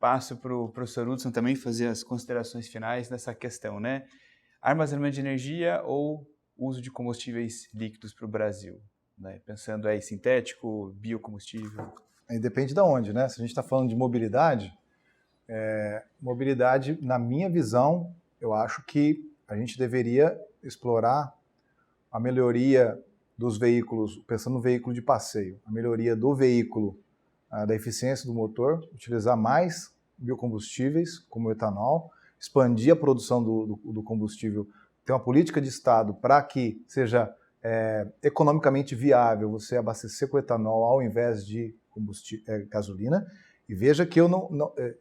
passo para o professor Hudson também fazer as considerações finais dessa questão, né? Armazenamento de energia ou uso de combustíveis líquidos para o Brasil, né? Pensando aí sintético, biocombustível. Aí depende de onde, né? Se a gente está falando de mobilidade, mobilidade, na minha visão, eu acho que a gente deveria explorar a melhoria dos veículos, pensando no veículo de passeio, a melhoria do veículo, da eficiência do motor, utilizar mais biocombustíveis, como o etanol, expandir a produção do combustível, ter uma política de Estado para que seja economicamente viável você abastecer com etanol ao invés de gasolina. E veja que eu não,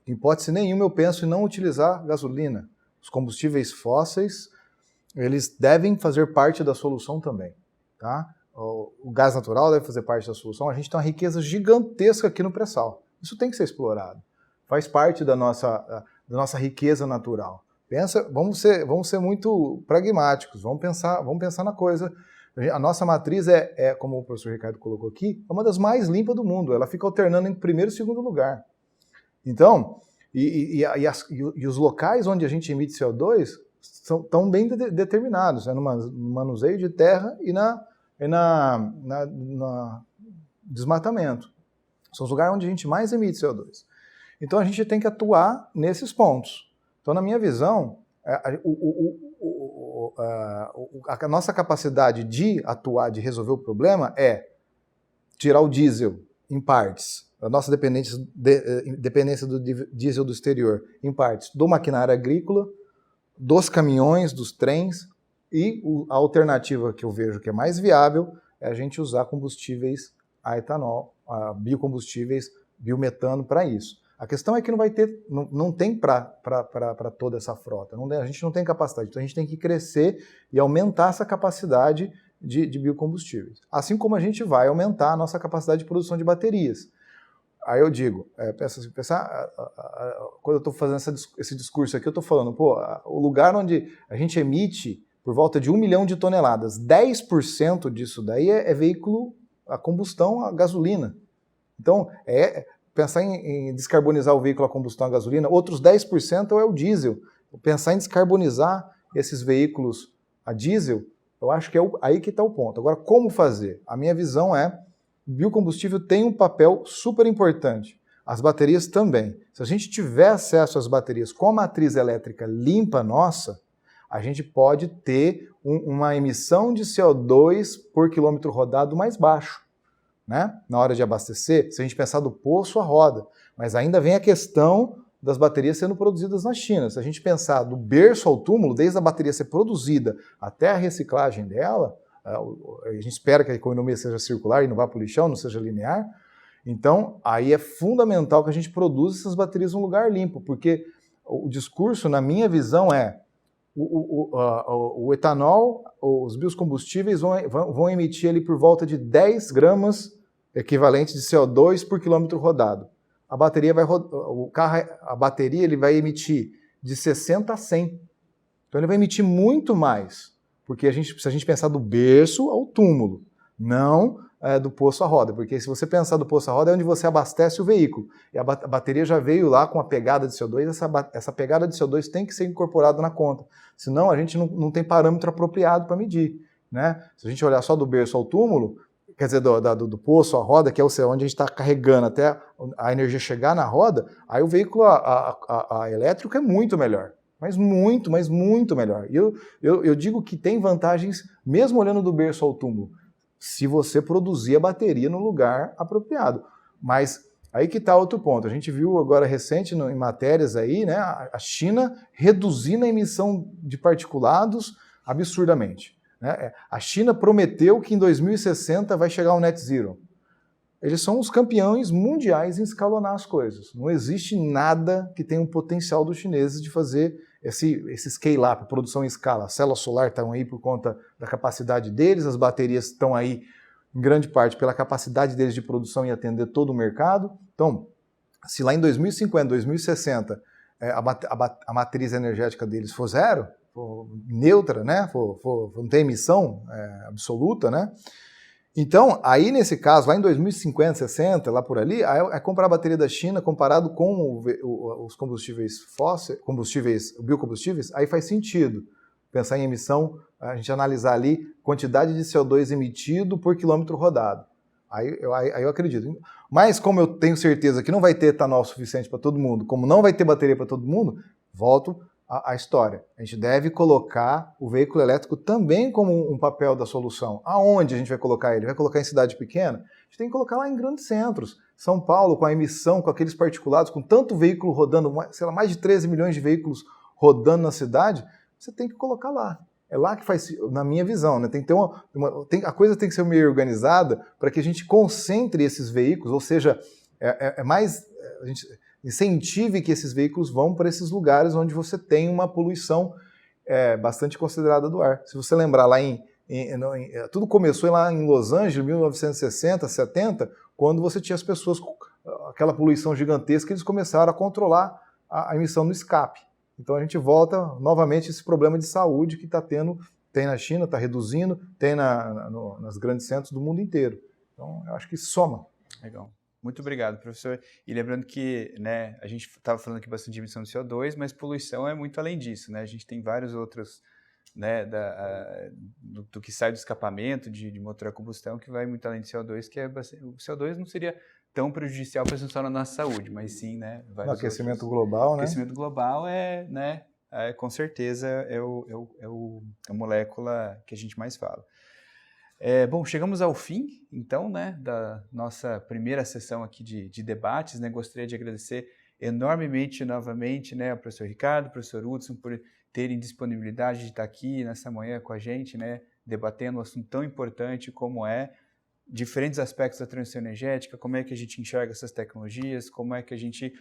em hipótese nenhuma, eu penso em não utilizar gasolina. Os combustíveis fósseis, eles devem fazer parte da solução também, tá? O gás natural deve fazer parte da solução. A gente tem uma riqueza gigantesca aqui no pré-sal. Isso tem que ser explorado. Faz parte da nossa riqueza natural. Vamos ser muito pragmáticos, vamos pensar na coisa. A nossa matriz como o professor Ricardo colocou aqui, é uma das mais limpas do mundo. Ela fica alternando em primeiro e segundo lugar. Então, e os locais onde a gente emite CO2 estão bem determinados, no manuseio de terra e na desmatamento. São os lugares onde a gente mais emite CO2. Então a gente tem que atuar nesses pontos. Então, na minha visão, a nossa capacidade de atuar, de resolver o problema é tirar o diesel em partes, a nossa dependência do diesel do exterior em partes, do maquinário agrícola, dos caminhões, dos trens, e a alternativa que eu vejo que é mais viável é a gente usar combustíveis a etanol, biocombustíveis, biometano para isso. A questão é que não tem para toda essa frota, a gente não tem capacidade, então a gente tem que crescer e aumentar essa capacidade de biocombustíveis. Assim como a gente vai aumentar a nossa capacidade de produção de baterias. Aí eu digo, quando eu estou fazendo esse discurso aqui, eu estou falando, o lugar onde a gente emite por volta de 1 milhão de toneladas, 10% disso daí é veículo a combustão a gasolina. Então, pensar em descarbonizar o veículo a combustão a gasolina, outros 10% é o diesel. Pensar em descarbonizar esses veículos a diesel, eu acho que é aí que está o ponto. Agora, como fazer? A minha visão é o biocombustível tem um papel super importante. As baterias também. Se a gente tiver acesso às baterias com a matriz elétrica limpa nossa, a gente pode ter uma emissão de CO2 por quilômetro rodado mais baixo, né? Na hora de abastecer, se a gente pensar do poço à roda. Mas ainda vem a questão das baterias sendo produzidas na China. Se a gente pensar do berço ao túmulo, desde a bateria ser produzida até a reciclagem dela, a gente espera que a economia seja circular e não vá para o lixão, não seja linear. Então, aí é fundamental que a gente produza essas baterias em um lugar limpo, porque o discurso, na minha visão, o etanol, os biocombustíveis vão emitir ali por volta de 10 gramas equivalentes de CO2 por quilômetro rodado. A bateria ele vai emitir de 60 a 100. Então ele vai emitir muito mais. Porque se a gente pensar do berço ao túmulo, não do poço à roda. Porque se você pensar do poço à roda é onde você abastece o veículo. E a bateria já veio lá com a pegada de CO2, essa pegada de CO2 tem que ser incorporada na conta. Senão a gente não tem parâmetro apropriado para medir, né? Se a gente olhar só do berço ao túmulo, quer dizer, do poço à roda, que é onde a gente está carregando até a energia chegar na roda, aí o veículo a elétrico é muito melhor. Mas muito melhor. E eu digo que tem vantagens, mesmo olhando do berço ao túmulo, se você produzir a bateria no lugar apropriado. Mas aí que está outro ponto. A gente viu agora recente em matérias aí, né, a China reduzindo a emissão de particulados absurdamente. Né? A China prometeu que em 2060 vai chegar ao net zero. Eles são os campeões mundiais em escalonar as coisas. Não existe nada que tenha um potencial dos chineses de fazer esse scale-up, produção em escala. As células solares estão aí por conta da capacidade deles, as baterias estão aí, em grande parte, pela capacidade deles de produção e atender todo o mercado. Então, se lá em 2050, 2060, a matriz energética deles for zero, for neutra, né? Não tem emissão absoluta, né? Então, aí nesse caso, lá em 2050, 60, lá por ali, aí é comprar a bateria da China comparado com os combustíveis fósseis, biocombustíveis, aí faz sentido pensar em emissão, a gente analisar ali quantidade de CO2 emitido por quilômetro rodado. Aí eu acredito. Mas como eu tenho certeza que não vai ter etanol suficiente para todo mundo, como não vai ter bateria para todo mundo, volto à história. A gente deve colocar o veículo elétrico também como um papel da solução. Aonde a gente vai colocar ele? Vai colocar em cidade pequena? A gente tem que colocar lá em grandes centros. São Paulo, com a emissão, com aqueles particulados, com tanto veículo rodando, sei lá, mais de 13 milhões de veículos rodando na cidade, você tem que colocar lá. É lá que faz, na minha visão, né? Tem que ter a coisa tem que ser meio organizada para que a gente concentre esses veículos, ou seja, a gente incentive que esses veículos vão para esses lugares onde você tem uma poluição bastante considerada do ar. Se você lembrar, lá tudo começou lá em Los Angeles, 1960, 70, quando você tinha as pessoas com aquela poluição gigantesca, eles começaram a controlar a emissão no escape. Então a gente volta novamente a esse problema de saúde que tem na China, está reduzindo, tem nas grandes centros do mundo inteiro. Então eu acho que soma. Legal. Muito obrigado, professor. E lembrando que, né, a gente estava falando aqui bastante de emissão de CO2, mas poluição é muito além disso, né? A gente tem vários outros, né, do que sai do escapamento de motor a combustão, que vai muito além de CO2, que o CO2 não seria tão prejudicial, por exemplo, só na nossa saúde, mas sim, né, no aquecimento global, né? O aquecimento global com certeza é a molécula que a gente mais fala. Bom, chegamos ao fim, então, né, da nossa primeira sessão aqui de debates, né? Gostaria de agradecer enormemente, novamente, né, ao professor Ricardo, ao professor Hudson, por terem disponibilidade de estar aqui nessa manhã com a gente, né, debatendo um assunto tão importante como diferentes aspectos da transição energética, como é que a gente enxerga essas tecnologias, como é que a gente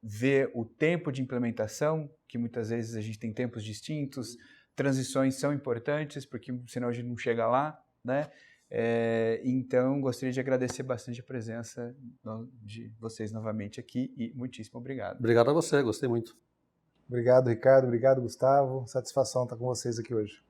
vê o tempo de implementação, que muitas vezes a gente tem tempos distintos. Transições são importantes, porque senão a gente não chega lá, né? Então, gostaria de agradecer bastante a presença de vocês novamente aqui e muitíssimo obrigado. Obrigado a você, gostei muito. Obrigado, Ricardo. Obrigado, Gustavo. Satisfação estar com vocês aqui hoje.